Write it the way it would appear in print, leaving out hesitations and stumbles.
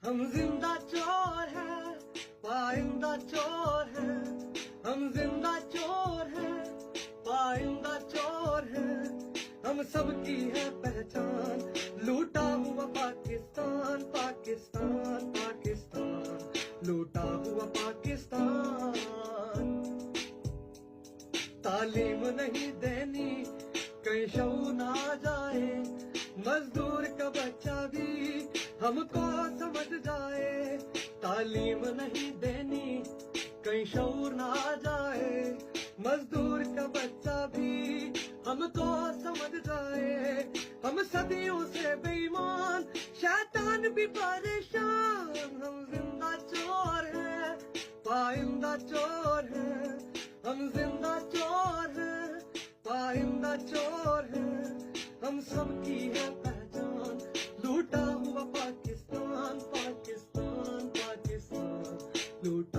हम जिंदा चोर हैं, पाइंदा चोर हैं। हम जिंदा चोर हैं, पाइंदा चोर हैं। हम सबकी है पहचान, लूटा हुआ पाकिस्तान, पाकिस्तान, पाकिस्तान, लूटा हुआ पाकिस्तान। तालीम नहीं देनी कहीं शऊ ना जाए, मजदूर का बच्चा भी हमको समझ जाए। तालीम नहीं देनी कहीं शऊर ना जाए, मजदूर का बच्चा भी हमको समझ जाए। हम सदियों से बेईमान, शैतान भी परेशान। हम जिंदा चोर हैं, पाइंदा चोर हैं। हम जिंदा चोर हैं, पाइंदा चोर हैं। हम सबकी है पहचान, लूटा हुआ पाकिस्तान, पाकिस्तान, पाकिस्तान, लूटा